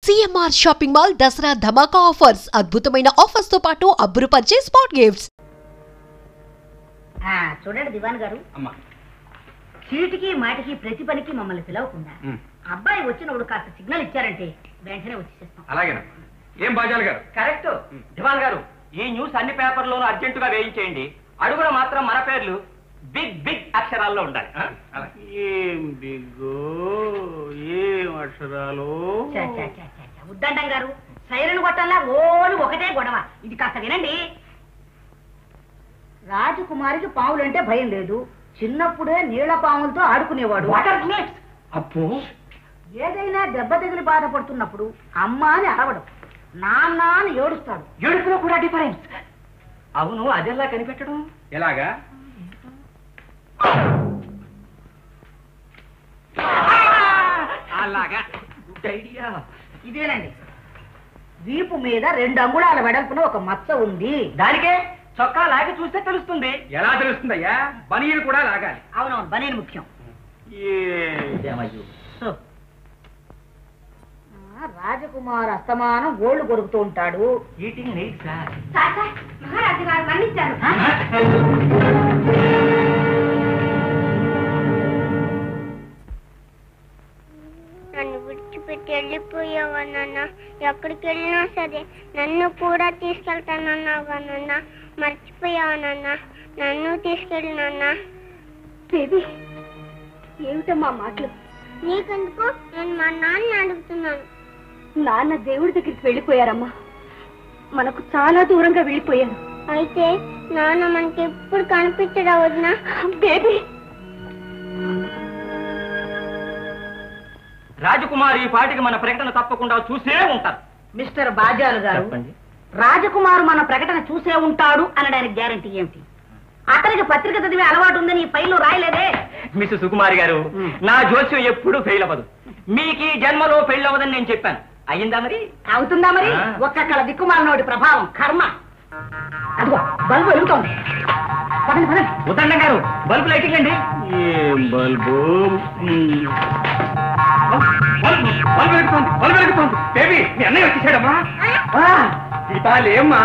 CMR shopping mall Dasara ధమాకా offers అద్భుతమైన offers తో పాటు అబ్బురుపరిచే స్పాట్ గిఫ్ట్స్. చూడండి దివాన్ గారు, చీటికి మాటికి ప్రతి పనికి మమ్మల్ని పిలవకుండా అబ్బాయి వచ్చినప్పుడు కాస్త సిగ్నల్ ఇచ్చారంటే వెంటనే వచ్చేస్తాం. అలాగేనా? ఏం బాజాలు గారు? కరెక్ట్ దివాన్ గారు, ఈ న్యూస్ అన్ని పేపర్లోనూ అర్జెంటుగా వేయించేయండి. అడుగున మాత్రం మన పేర్లు బిగ్ బిగ్ అక్షరాల్లో ఉండాలి. ఏం బిగ్గో ఏం అక్షరాలు? ఉద్దండం గారు, సైరన్ కొట్టంలా ఓలు ఒకటే గొడవ. ఇది కాస్త వినండి. రాజకుమారికి పావులంటే భయం లేదు. చిన్నప్పుడే నీళ్ల పాములతో ఆడుకునేవాడు. అప్పు ఏదైనా దెబ్బ తగిలి బాధపడుతున్నప్పుడు అమ్మ అని అరవడం, నాన్న అని ఏడుస్తాడు. ఏడుపులో కూడా డిఫరెన్స్. అవును, అదెలా కనిపెట్టడం? ఎలాగా? అలాగా, గుడ్ ఐడియా. ఇదేనండి, వీపు మీద 2 అంగుళాల వెడల్పున ఒక మచ్చ ఉంది. దానికే చొక్కా లాగి చూస్తే తెలుస్తుంది. ఎలా తెలుస్తుందయ్యా? బనీలు కూడా లాగాలి. అవునవును, బనీలు ముఖ్యం. రాజకుమార్ అస్తమానం గోళ్లు కొరుకుతూ ఉంటాడు. Eating neat sir. మహారాజు గారు మన్నించారు. నన్ను విడిచిపెట్టి వెళ్ళిపోయావా నాన్న? ఎక్కడికి వెళ్ళినా సరే నన్ను కూడా తీసుకెళ్తానన్నావా నాన్న? మర్చిపోయావా నాన్న? నన్ను తీసుకెళ్ళి నాన్న. బేబీ, ఏమిటమ్మా మాటలు? నీకెందుకు? నేను మా నాన్న అడుగుతున్నాను. నాన్న దేవుడి దగ్గరికి వెళ్ళిపోయారమ్మా. మనకు చాలా దూరంగా వెళ్ళిపోయారు. అయితే నాన్న మనకి ఎప్పుడు కనిపించడా వదినా? బేబీ, రాజకుమారి ఈ పాటికి మన ప్రకటన తప్పకుండా చూసే ఉంటారు. మిస్టర్ బాజాలు గారు, రాజకుమారు మన ప్రకటన చూసే ఉంటాడు అనడానికి గ్యారంటీ ఏమిటి? అతనికి పత్రిక చదివే అలవాటు ఉందని ఈ ఫైల్లో రాయలేదే. మిస్టర్ సుకుమారి గారు, నా జోస్యం ఎప్పుడు ఫెయిల్ అవ్వదు. మీకు ఈ జన్మలో ఫెయిల్ అవ్వదని నేను చెప్పాను. అయ్యిందా మరి? అవుతుందా మరి? ఒక్కక్కల దిక్కుమాలనోడి ప్రభావం, కర్మ. అదిగో బల్బు వెలుగుతోంది. పదండి పదండి. ఉదండం గారు, బల్బు లైటింగ్ అండి. ఏం బల్బు? బల్బు వెలుగుతోంది, బల్బు వెలుగుతోంది. బేబీ, మీ అన్నయ్య వచ్చేసాడమ్మా. సీతాలేమ్మా,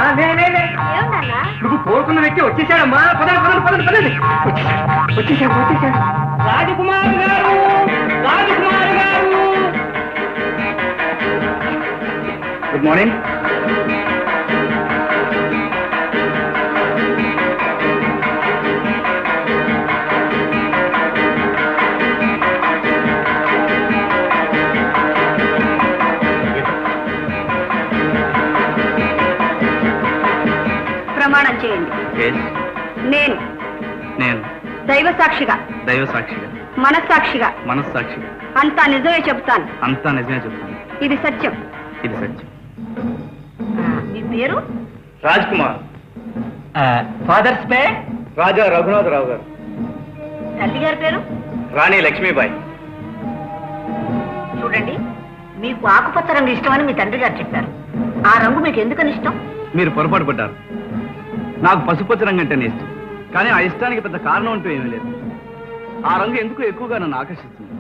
నువ్వు కోరుకున్న వ్యక్తి వచ్చేసాడమ్మా. పదండి పదండి పదండి పదండి. వచ్చేసాడు వచ్చేసాడు. రాజకుమారి గారు, రాజకుమారి గారు. Good morning. ప్రమాణం చేయండి. నేను నేను దైవ సాక్షిగా, మనస్సాక్షిగా అంతా నిజమే చెప్తాను. అంతా నిజమే చెప్తాను. ఇది సత్యం. ఇది సత్యం. మీ పేరు? రాజ్ కుమార్. ఫాదర్స్ పే? రాజా రఘునాథరావు గారు. తల్లి గారి పేరు? రాణి లక్ష్మీబాయి. చూడండి, మీకు ఆకుపచ్చ రంగు ఇష్టమని మీ తండ్రి గారు చెప్పారు. ఆ రంగు మీకు ఎందుకని ఇష్టం? మీరు పొరపాటు పడ్డారు. నాకు పసుపచ్చ రంగు అంటేనే ఇష్టం. కానీ ఆ ఇష్టానికి పెద్ద కారణం అంటూ ఏమీ లేదు. ఆ రంగు ఎందుకు ఎక్కువగా నన్ను ఆకర్షిస్తుంది.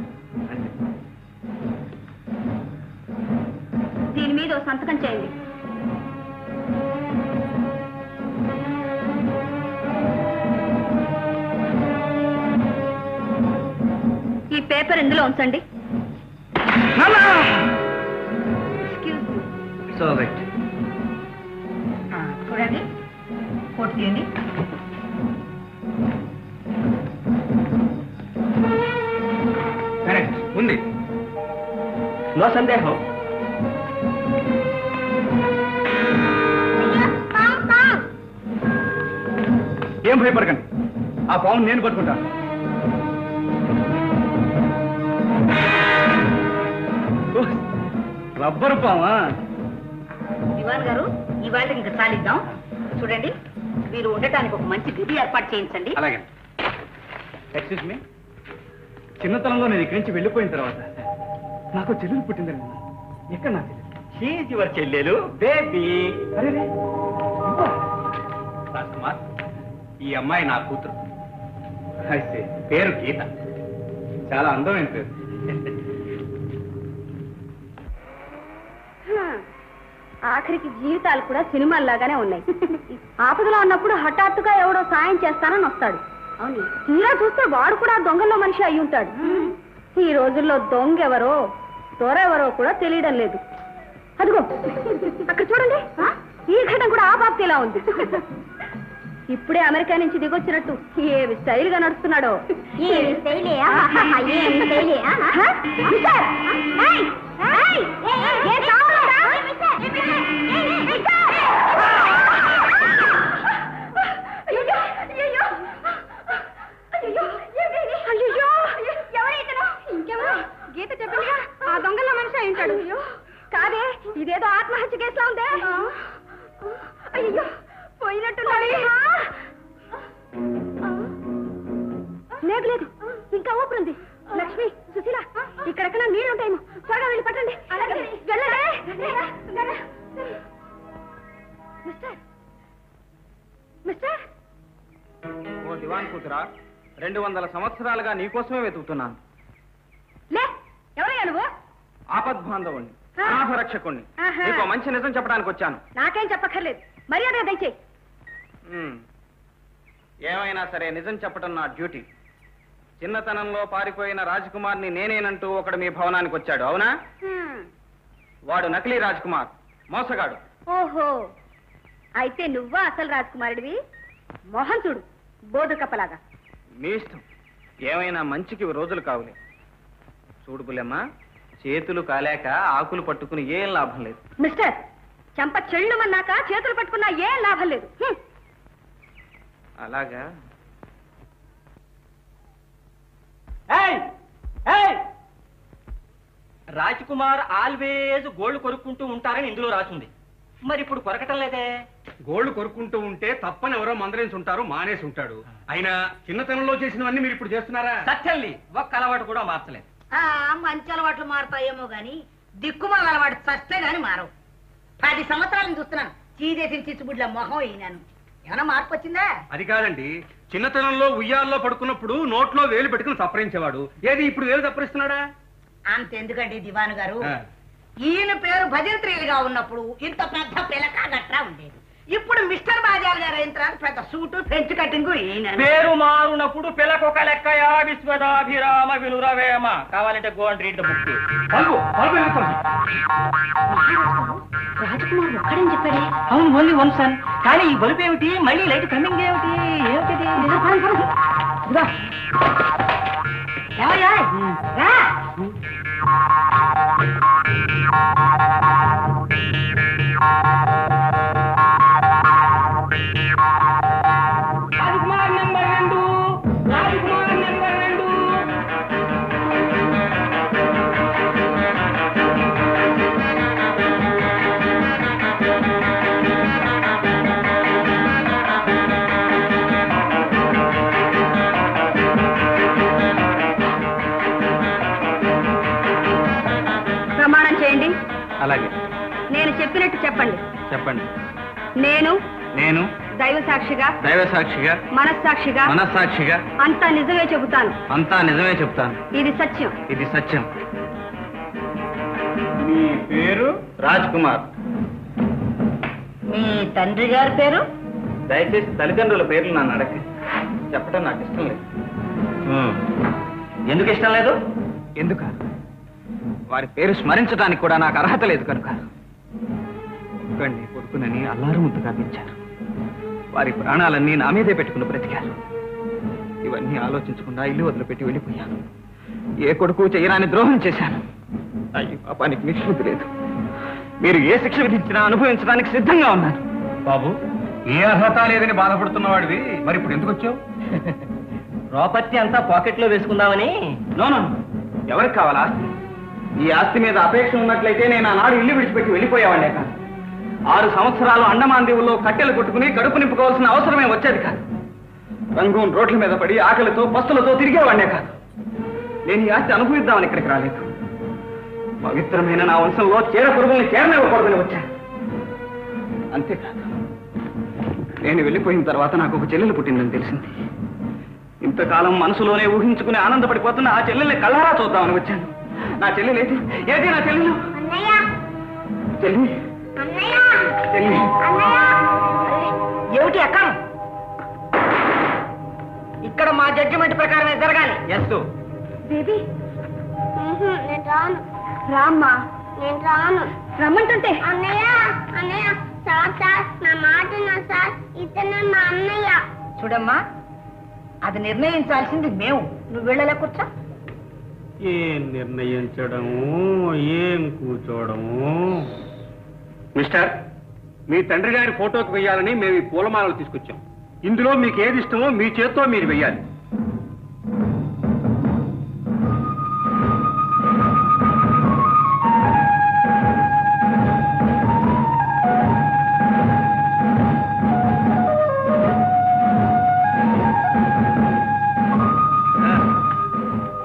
దీని మీద సంతకం చేయండి. ఈ పేపర్ ఇందులో ఉంచండి. చూడండి, కోట్ తీయండి. ఉంది, నో సందేహం. ఏం భయపడకండి, ఆ పావును నేను పట్టుకుంటాను. రబ్బరు పావా? దివాన్ గారు, ఇవాళ ఇంకా చాలిద్దాం. చూడండి, మీరు ఉండటానికి ఒక మంచి గది ఏర్పాటు చేయించండి. అలాగే. ఎక్స్క్యూజ్ మీ, చిన్నతనంలో నేను ఇక్కడి నుంచి వెళ్ళిపోయిన తర్వాత నాకు చెల్లెలు పుట్టిందండి. ఎక్కడ నా చెల్లెలు? యువర్ చెల్లెలు బేబీ. అరే రాజ్కుమార్, ఈ అమ్మాయి నా కూతురు. అయితే పేరు గీత. చాలా అందమైన పేరు. ఆఖరికి జీవితాలు కూడా సినిమాల్లాగానే ఉన్నాయి. ఆపదలో ఉన్నప్పుడు హఠాత్తుగా ఎవడో సాయం చేస్తానని వస్తాడు. అవును, తీరా చూస్తే వాడు కూడా దొంగల్లో మనిషి అయి ఉంటాడు. ఈ రోజుల్లో దొంగ ఎవరో దొరెవరో కూడా తెలియడం లేదు. అదిగో అక్కడ చూడండి, ఈ ఘటన కూడా ఆ బాప్తిలా ఉంది. ఇప్పుడే అమెరికా నుంచి దిగొచ్చినట్టు ఏమి స్టైల్ గా నడుస్తున్నాడో. ఇంకెవరో గీత చెప్పిందిగా ఆ దొంగల్లో మనిషి అయి ఉంటాడు. కాదే, ఇదేదో ఆత్మహత్య కేసులా ఉందే. అయ్యో పోయినట్టున్నాడు. లేదు లేదు, ఇంకా ఓపెన్ ఉంది. లక్ష్మి, సుశీల, ఇక్కడెక్కడ నీళ్ళుంటాయేమో, త్వరగా వెళ్ళి పట్టండి. మిస్టర్ మిస్టర్ ఓ దివాన్ కూతురా, 200 సంవత్సరాలుగా నీకోసమే వెతుకుతున్నాను. లే, ఎవరయ్యా నువ్వు? ఆపద్బాంధవుణ్ణి, అనాథ రక్షకుణ్ణి. నీకు మంచి నిజం చెప్పడానికి వచ్చాను. నాకేం చెప్పక్కర్లేదు, మర్యాదగా దయచేయి. ఏమైనా సరే నిజం చెప్పడం నా డ్యూటీ. చిన్నతనంలో పారిపోయిన రాజకుమార్ని నేనేనంటూ ఒకడు మీ భవనానికి వచ్చాడు, అవునా? వాడు నకిలీ రాజకుమార్, మోసగాడు. ఓహో, అయితే నువ్వా అసలు రాజకుమారుడివి? మొహం చూడు, బోధు కప్పలాగా. మీ ఇష్టం, ఏమైనా మంచికి రోజులు కావులే. చూడు బుల్లెమ్మ, చేతులు కాలేక ఆకులు పట్టుకుని ఏం లాభం లేదు. మిస్టర్, చెంప చెళ్ళుమన్నాక చేతులు పట్టుకున్నా ఏం లాభం లేదు. అలాగా? రాజ్కుమార్ ఆల్వేజ్ గోల్డ్ కొరుక్కుంటూ ఉంటారని ఇందులో రాసింది. మరి ఇప్పుడు కొరకటం లేదే? గోల్డ్ కొరుక్కుంటూ ఉంటే తప్పని ఎవరో మందరేసి ఉంటారు, మానేసి ఉంటాడు. అయినా చిన్నతనంలో చేసినవన్నీ మీరు ఇప్పుడు చేస్తున్నారా? సత్యంలి ఒక్క అలవాటు కూడా మార్చలేదు. మంచి అలవాట్లు మారుతాయేమో గాని దిక్కుమాల అలవాటు చస్తే గాని మారవు. 10 సంవత్సరాలను చూస్తున్నాను, చీదేసిన చిచ్చుబుడ్ల మొహం అయినాను. ఏమైనా మార్పు వచ్చిందా? అది కాదండి, చిన్నతనంలో ఉయ్యాల్లో పడుకున్నప్పుడు నోట్లో వేలు పెట్టుకుని సప్పరించేవాడు. ఏది ఇప్పుడు వేలు సప్పరిస్తున్నాడా? అంతెందుకండి దివాను గారు, ఈయన పేరు భజంత్రీలుగా ఉన్నప్పుడు ఇంత పెద్ద పిలక గట్రా ఉండేది. ఇప్పుడు మిస్టర్ బాజార్ గారు అయిన తర్వాత పెద్ద సూటు ఫ్రెంచ్ కటింగ్. పేరు మారునప్పుడు పిలకొక లెక్కయా విశ్వదాభిరామ వినురవేమ. కావాలంటే go and read the book. Rajakumar ఒక్కడని చెప్పాడే. అవును, ఓన్లీ వన్ సన్. కానీ ఈ బలుపు ఏమిటి, మళ్ళీ లైట్ కమింగ్ ఏమిటి? ఏమిటిది? ఎవరయ్యా? రా. Rajkumar number 2, Rajkumar number 2. ప్రమాణం చేయండి. అలాగే. నేను చెప్పినట్టు చెప్పండి. చెప్పండి. నేను దైవ సాక్షిగా, మనస్సాక్షిగా అంతా నిజమే చెబుతాను. ఇది సత్యం. మీ పేరు? రాజ్కుమార్. మీ తండ్రి గారి పేరు? దయచేసి తల్లిదండ్రుల పేర్లు నన్ను అడగ, చెప్పడం నాకు ఇష్టం లేదు. ఎందుకు ఇష్టం లేదు? ఎందుక? వారి పేరు స్మరించడానికి కూడా నాకు అర్హత లేదు కనుక. ఒక్కడిని కొడుకునని అల్లారు ముద్దుగా పెంచారు. వారి ప్రాణాలన్నీ నా మీదే పెట్టుకుని బ్రతికారు. ఇవన్నీ ఆలోచించకుండా ఇల్లు వదిలిపెట్టి వెళ్ళిపోయాను. ఏ కొడుకు చేయరాని ద్రోహం చేశాను. అయ్యి పాపానికి నిష్పత్తి లేదు. మీరు ఏ శిక్ష విధించినా అనుభవించడానికి సిద్ధంగా ఉన్నాను. బాబు, ఏ అర్హత లేదని బాధపడుతున్నవాడివి మరి ఇప్పుడు ఎందుకు వచ్చావు? ప్రాపర్టీ అంతా పాకెట్ లో వేసుకుందామని. నో, ఎవరికి కావాలి ఆస్తి? ఈ ఆస్తి మీద అపేక్ష ఉన్నట్లయితే నేను ఆనాడు ఇల్లు విడిచిపెట్టి వెళ్ళిపోయేవాడే కాదు. 6 సంవత్సరాలు అండమాన్ దీవుల్లో కట్టెలు కొట్టుకుని కడుపు నింపుకోవాల్సిన అవసరమే వచ్చేది కాదు. రంగూన్ రోడ్ల మీద పడి ఆకలితో పస్తులతో తిరిగేవాడే కాదు. నేను ఈ ఆస్తి అనుభవిద్దామని ఇక్కడికి రాలేదు. పవిత్రమైన నా వంశంలో చీర పురుగుల్ని చేరనివ్వకూడదని వచ్చాను. అంతేకాదు, నేను వెళ్ళిపోయిన తర్వాత నాకు ఒక చెల్లెలు పుట్టిందని తెలిసింది. ఇంతకాలం మనసులోనే ఊహించుకుని ఆనందపడిపోతున్న ఆ చెల్లెల్ని కళ్ళారా చూద్దామని వచ్చాను. నా చెల్లెలు ఏది? నా చెల్లెలు చెల్లి, అన్నయ్య చెల్లి ఏమిటి అక్క ఇక్కడ మా జడ్జిమెంట్ ప్రకారమే జరగాలి. ఎస్ బేబీ నేను రాను. రామ్మా. నేను రాను. రమ్మంటుంటే. అన్నయ్య అన్నయ్య సార్ సార్ నా మాట నా సార్ ఇతనే మా అన్నయ్య. చూడమ్మా అది నిర్ణయించాల్సింది మేము. నువ్వు వెళ్ళలే కూర్చో. ఏం నిర్ణయించడము ఏం కూర్చోవడము. మిస్టర్, మీ తండ్రి గారి ఫోటోకి వెయ్యాలని మేము ఈ పూలమాలలు తీసుకొచ్చాం. ఇందులో మీకు ఏది ఇష్టమో మీ చేత్తో మీరు వెయ్యాలి.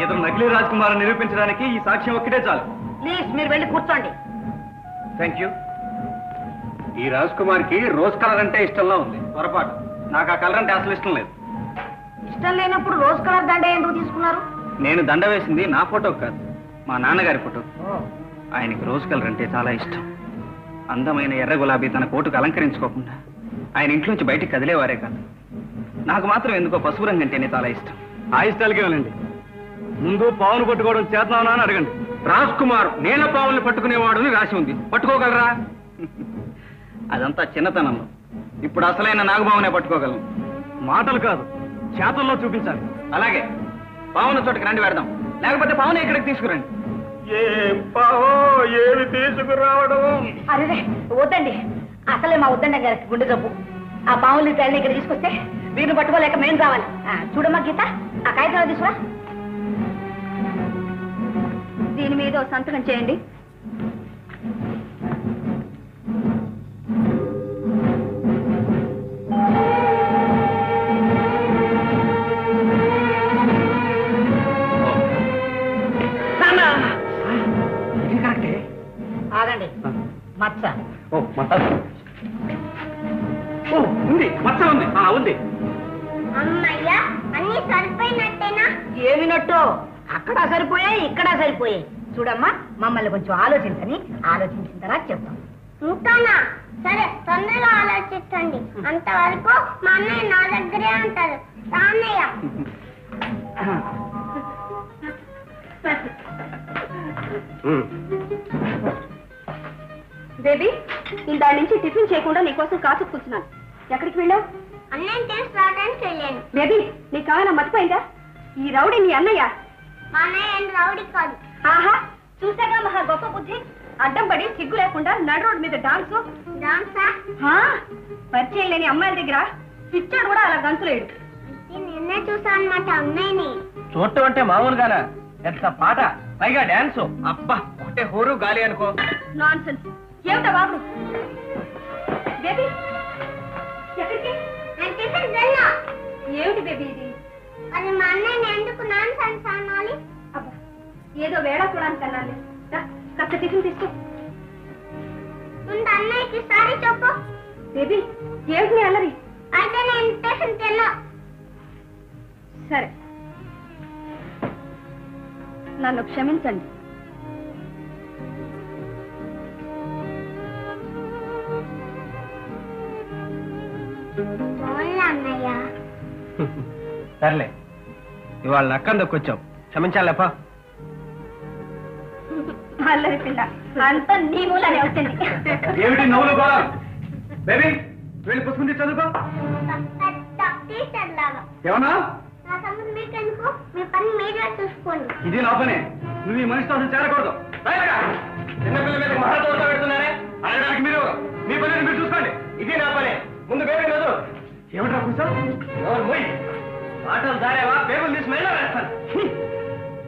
ఇతను నకిలీ రాజ్ కుమార్ నిరూపించడానికి ఈ సాక్ష్యం ఒక్కటే చాలు. ప్లీజ్ మీరు వెళ్ళి కూర్చోండి. Thank you. ఈ రాజ్ కుమార్ కి రోజ్ కలర్ అంటే ఇష్టంలా ఉంది. పొరపాటు. నాకు ఆ కలర్ అంటే అసలు ఇష్టం లేదు. ఇష్టం లేనప్పుడు రోజ్ కలర్ దండ ఎందుకు తీసుకున్నారు? నేను దండ వేసింది నా ఫోటోకి కాదు, మా నాన్నగారి ఫోటో. ఆయనకి రోజ్ కలర్ అంటే చాలా ఇష్టం. అందమైన ఎర్ర గులాబీ తన కోటుకు అలంకరించుకోకుండా ఆయన ఇంట్లోంచి బయటికి కదిలేవారే కాదు. నాకు మాత్రం ఎందుకో పసుపు రంగు అంటేనే చాలా ఇష్టం. ఆ ఇష్టాలకే వెళ్ళండి. ముందు పావును పట్టుకోవడం చేతనానా అని అడగండి. రాజ్ కుమార్ నీళ్ల పావుల్ని పట్టుకునేవాడు అని రాసి ఉంది. పట్టుకోగలరా? అదంతా చిన్నతనంలో. ఇప్పుడు అసలైన నాగబావునే పట్టుకోగలను. మాటలు కాదు, చేతల్లో చూపించాలి. అలాగే పావున చోటకి రండి పెడదాం. లేకపోతే పావుని ఇక్కడికి తీసుకురండి. ఏం పావో ఏమి తీసుకురావడం? అరే వద్దండి, అసలే మా వద్దండి గారికి గుండె జబ్బు. ఆ పావుల్ని తల్లి ఇక్కడ తీసుకొస్తే వీరిని పట్టుకోలేక మేము రావాలి. చూడమ్మా గీత, ఆ కాగితాలు తీసుకురా. దీని మీద ఓ సంతకం చేయండి. ఇది కరెక్టే. ఆగండి, మచ్చ. ఓ మచ్చ. ఓ ఉంది, మచ్చ ఉంది. ఉంది. అమ్మయ్య అన్ని సరిపోయినట్టేనా? ఏమినట్టు? అక్కడ సరిపోయాయి, ఇక్కడ సరిపోయాయి. చూడమ్మా, మమ్మల్ని కొంచెం ఆలోచించని, ఆలోచించిన తర్వాత చెప్తాం. ఉంటానా? సరే తొందరగా ఆలోచించండి. అంతవరకు మా అన్నయ్య నా దగ్గరే ఉంటారు. అన్నయ్య బేబీ, ఇందా నుంచి టిఫిన్ చేయకుండా నీకోసం కాసు కూర్చున్నాను. ఎక్కడికి వెళ్ళావు? అన్నయ్య తెలిసి రావడానికి వెళ్ళాను. బేబీ, నీకు కావాలా మర్చిపోయిందా? ఈ రౌడీ నీ అన్నయ్య. మా అన్నయ్య ఏం రౌడీ కాదు. ఆహా, చూసాగా మహా గొప్ప బుద్ధి. అడ్డం పడి సిగ్గు లేకుండా నడు రోడ్డు మీద డాన్సు. డాన్సా? పరిచయం లేని అమ్మాయిల దగ్గర పిచ్చాడు కూడా అలా గంతులేడు. నిన్నే చూసా అన్నమాట అన్నయ్యని. చూడటం అంటే మామూలుగానా? ఎంత పాట, పైగా డాన్స్. అబ్బా, ఒకటే హోరు గాలి అనుకో. Non sense. ఏమిటా బాబు? బేబీ, ఎక్కడికి? నేను టిఫిన్ వెళ్ళా. ఏమిటి బేబీ ఇది? అది మా అన్నయ్యని ఎందుకు నాన్ సెన్స్ అనాలి? అబ్బా, ఏదో వేళ చూడడానికి అన్నాను. కాస్త టిఫిన్ తీసుకో. ముందు అన్నయ్యకి సారీ చెప్పు. బేబీ, ఏమిటి నీ అల్లరి? అయితే నేను టిఫిన్ తెల్లా. సరే, నన్ను క్షమించండి. అన్నయ్య సర్లే, ఇవాళ నక్కందొక్కొచ్చావు, క్షమించాలేపా. అల్లరి పిల్ల అంతా నీ మూలనే వచ్చింది. ఏమిటి నవ్వులు కూడా? బేబీ, వెళ్ళి పుస్తకం చదువుకో. టీచర్ లాగా. ఏమన్నా? నా సంగతి మీకెందుకు? మీ పని మీరే చూసుకోండి. ఇది నా పనే. నువ్వు ఈ మనిషితో అసలు చేరకూడదు. చిన్నపిల్ల మీద మహాతో పెడుతున్నారే అనడానికి మీరు మీ పని మీరు చూసుకోండి. ఇది నా పనే. ముందు బేబీ లేదు. ఏమిట్రా కూర్చో? మాటలు దారేవా? బేబులు తీసి మెళ్ళ వేస్తాను.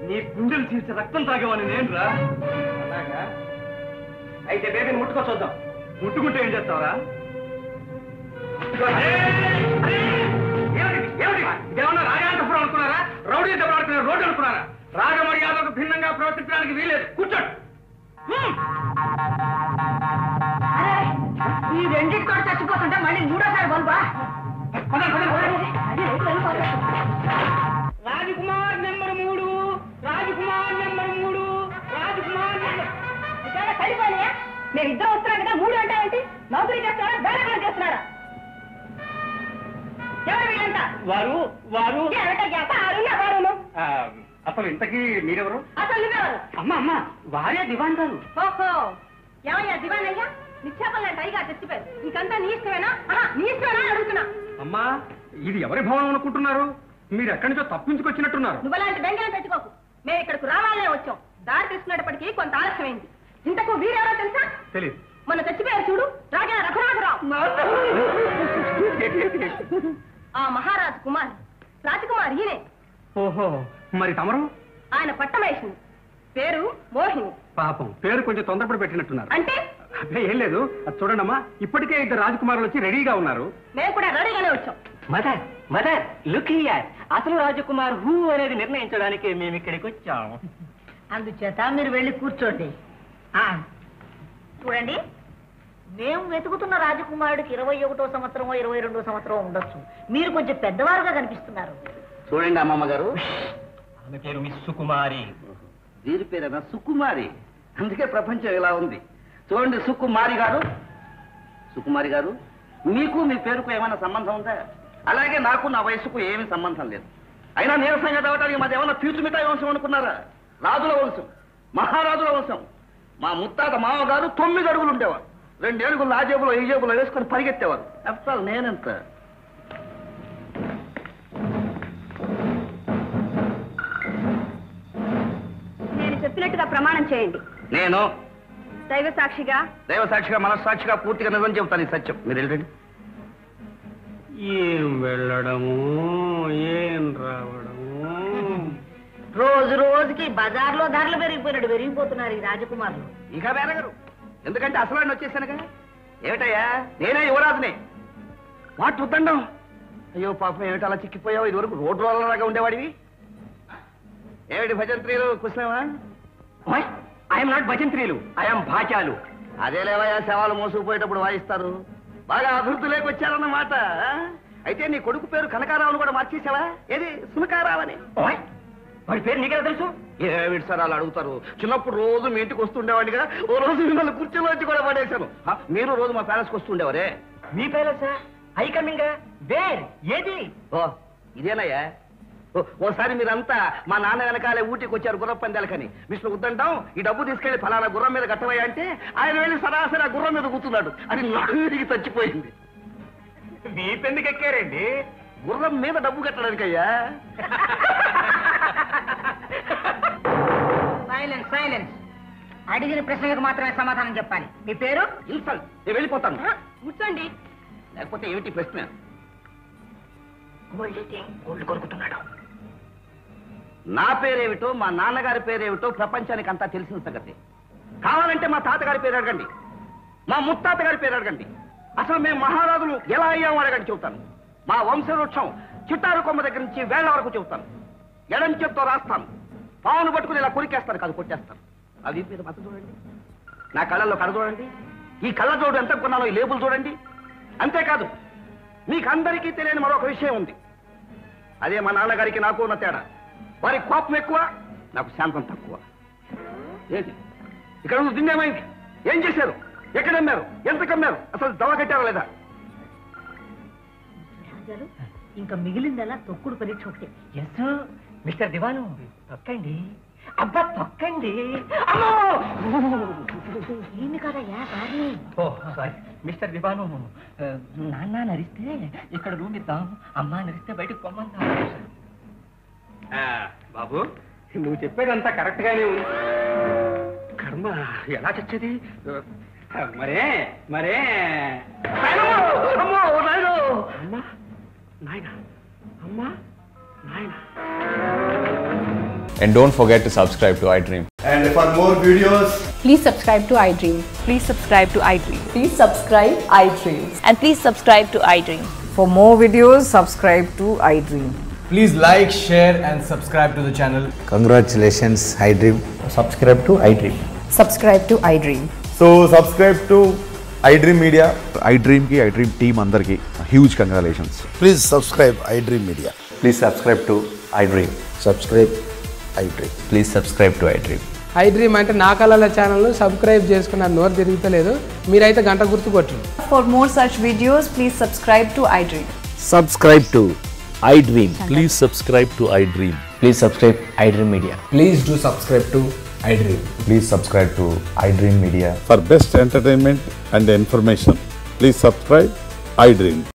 నీ గుండెలు తీసి రక్తం తాగేవాని నేను రా. అలాగా? అయితే బేబీని ముట్టుకో చూద్దాం. ముట్టుకుంటే ఏం చేస్తావరా? ఇదేమన్నా రాజాంతపురం అనుకున్నారా? రౌడీ దెబ్బ ఆడుకునే రోడ్డు అనుకున్నారా? రాజమర్యాదకు భిన్నంగా ప్రవర్తించడానికి వీలేదు. కూర్చోండి. ఈ రెండింటితో చచ్చిపోతుంటే మళ్ళీ మూడోసారి బల్బా? Rajakumar number 3, Rajakumar number 3, Rajakumar number. నేను ఇద్దరు వస్తున్నాను కదా 3 అంటావేంటి? నౌకరీ చేస్తున్నారా వేరే చేస్తున్నారా? ఎవరు వీళ్ళంతా? వారు వారు వారు అసలు ఇంతకీ మీరెవరు? అసలు నువ్వెవరు? అమ్మా వారే దివాన్ గారు. ఓహో ఏమయ్యా దివాన్ అయ్యా, నిక్షేపంగా టైగా తెచ్చిపోయారు. నీకంతా నీ ఇష్టమేనా? నీ ఇష్టమేనా అడుగుతున్నా. అమ్మా ఇది ఎవరి భవనం అనుకుంటున్నారు? మీరు ఎక్కడి నుంచో తప్పించుకొచ్చినట్టున్నారు. నువ్వు అలాంటి బెంగళం పెట్టుకోకు. మేము ఇక్కడికి రావాలనే వచ్చాం. దారి తీసుకునేటప్పటికి కొంత ఆలస్యమైంది. ఇంతకు వీరెవరో తెలుసా? తెలియదు. మొన్న చచ్చిపోయారు చూడు, రాజా రఘునాథరావు. ఆ మహారాజు కుమార్ రాజకుమార్ ఈయనే. ఓహో మరి తమరు? ఆయన పట్టమేషిని, పేరు మోహిని. పాపం పేరు కొంచెం తొందరపడి పెట్టినట్టున్నారు. అంటే అదే ఏం లేదు, అది చూడండమ్మా, ఇప్పటికే 2 రాజకుమారులు వచ్చి రెడీగా ఉన్నారు. మేము కూడా రెడీగానే వచ్చాం. Mother mother look here. అసలు రాజకుమార్ హూ అనేది నిర్ణయించడానికి మేము ఇక్కడికి వచ్చాం. అందుచేత మీరు వెళ్ళి కూర్చోండి. చూడండి, మేము వెతుకుతున్న రాజకుమారుడికి 21వ సంవత్సరమో 22వ సంవత్సరం ఉండొచ్చు. మీరు కొంచెం పెద్దవారుగా కనిపిస్తున్నారు. చూడండి అమ్మమ్మ గారు, ఆమె పేరు మిస్ సుకుమారి. వీరి పేరేనా సుకుమారి? అందుకే ప్రపంచం ఇలా ఉంది. చూడండి సుకుమారి గారు, సుకుమారి గారు, మీకు మీ పేరుకు ఏమైనా సంబంధం ఉందా? అలాగే నాకు నా వయసుకు ఏమీ సంబంధం లేదు. అయినా నీరసంగా చదవటానికి మాది ఏమన్నా పీచుమిఠాయి వంశం అనుకున్నారా? రాజుల వంశం, మహారాజుల వంశం. మా ముత్తాత మామగారు 9 అడుగులు ఉండేవారు. 2 అడుగులు ఆ జేబులో ఈ జేబులో వేసుకొని పరిగెత్తేవారు. అసలు నేనెంత? నేను చెప్పినట్టుగా ప్రమాణం చేయండి. నేను దైవ సాక్షిగా దైవ సాక్షిగా మనస్సాక్షిగా పూర్తిగా నిజం చెబుతాను. ఈ సత్యం. మీరు వెళ్ళండి. ఏం వెళ్ళడము, ఏం రావడము. రోజు రోజుకి బజార్లో ధరలు పెరిగిపోతున్నారు ఈ రాజకుమారులు. ఇక వేరగరు, ఎందుకంటే అసలు ఆయన వచ్చేసానుగా. ఏమిటయ్యా, నేనే యువరాజునే. వాటి ఉద్దండం. అయ్యో పాపం, ఏమిటి అలా చిక్కిపోయావు? ఇదివరకు రోడ్డు రోలలాగా ఉండేవాడివి. ఏమిటి భజంత్రీలు కూర్చున్నావా? ఐఎమ్ నాట్ భజంత్రీలు, ఐఎమ్ భాచాలు. అదే లేవయ్యా, శవాలు మోసుకుపోయేటప్పుడు వాయిస్తారు. బాగా అభివృద్ధిలోకి వచ్చారన్నమాట. అయితే నీ కొడుకు పేరు కనకారావును కూడా మార్చేసావా? ఏది సునకారావని? వాడి పేరు నీకెలా తెలుసు? ఏమిటి సార్ అలా అడుగుతారు? చిన్నప్పుడు రోజు మీ ఇంటికి వస్తుండేవాడిగా. ఓ రోజు మిమ్మల్ని కుర్చీలోంచి కూడా పడేశాను. మీరు రోజు మా ప్యాలెస్కి వస్తుండేవారే. మీ పేరు ఐ కమింగ్ వేర్? ఏది? ఓ ఇదేనయ్యా. ఓసారి మీరంతా మా నాన్న వెనకాలే ఊటీకి వచ్చారు గుర్రం పందాలకని. మిస్టర్ ఉద్దండం, ఈ డబ్బు తీసుకెళ్లి ఫలానా గుర్రం మీద కట్టవయ్యా అంటే ఆయన వెళ్ళి సరాసరి ఆ గుర్రం మీద కూర్చున్నాడు. అది నడుగురికి చచ్చిపోయింది. మీ పెందుకు ఎక్కారండి? గుర్రం మీద డబ్బు కట్టడానికయ్యా. Silence silence. అడిగిన ప్రశ్నలకు మాత్రమే సమాధానం చెప్పాలి. మీ పేరు? ఇన్సల్ట్. నేను వెళ్ళిపోతాను. కూర్చోండి. లేకపోతే ఏమిటి ప్రశ్న? గోల్డ్ కొరుకుతున్నాడు. నా పేరేమిటో మా నాన్నగారి పేరేమిటో ప్రపంచానికి అంతా తెలిసిన సంగతి. కావాలంటే మా తాతగారి పేరు అడగండి, మా ముత్తాత గారి పేరు అడగండి. అసలు మేము మహారాజులు ఎలా అయ్యామో అడగండి, చెబుతాను. మా వంశవృక్షం చిట్టారు కొమ్మ దగ్గర నుంచి వేళ్ల వరకు చెబుతాను. ఎడం చేత్తో రాస్తాను, పావును పట్టుకుని ఇలా కొరికేస్తాను కాదు, కొట్టేస్తాను. అవి మీరు మత చూడండి, నా కళ్ళల్లో కళ్ళ చూడండి. ఈ కళ్ళ జోడు ఎంత కొన్నాలో ఈ లేబుల్ చూడండి. అంతేకాదు, మీకందరికీ తెలియని మరొక విషయం ఉంది. అదే మా నాన్నగారికి నాకు ఉన్న తేడా. వారి కోపం ఎక్కువ, నాకు శాంతం తక్కువ. ఏంటి ఇక్కడ దిన్నేమైంది? ఏం చేశారు? ఎక్కడ అమ్మారు? ఎంత కమ్మారు? అసలు దవ కట్టారా లేదా? ఇంకా మిగిలిందలా తొక్కుడు పరీక్ష ఒకటి. ఎస్ మిస్టర్ దివాను, తొక్కండి. అబ్బా తొక్కండి. ఏంది కదయ్యా గారిని? ఓ సారీ మిస్టర్ దివాను, నాన్న నరిస్తే ఇక్కడ రూమ్ ఇద్దాం, అమ్మ నరిస్తే బయటకు పొమ్మందాం. బాబు, నువ్వు చెప్పేదంతా కరెక్ట్ గానే ఉంది. కర్మ ఎలా చచ్చేది? మరే మరే అమ్మా నాయన, అమ్మా నాయన. And don't forget to subscribe to iDream. And for more videos, please subscribe to iDream. Please subscribe to iDream. Please subscribe iDream. And please subscribe to iDream. For more videos, subscribe to iDream. please like, share and subscribe to the channel. Congratulations, iDream. Subscribe to iDream. Subscribe to iDream. So subscribe to iDream Media. iDream ki iDream team andarki huge congratulations. Please subscribe iDream Media. Please subscribe to iDream. Subscribe iDream. Please subscribe to iDream. I dream అంటే నా కళల channel subscribe చేసుకున్న నోరు తిరుగుతలేదు మీరైతే గంట గుర్తు కొట్టండి. For more such videos, please subscribe to iDream. Subscribe to iDream. Please subscribe to iDream. Please subscribe iDream Media. Please do subscribe to iDream. Please subscribe to iDream Media. For best entertainment and information, please subscribe iDream.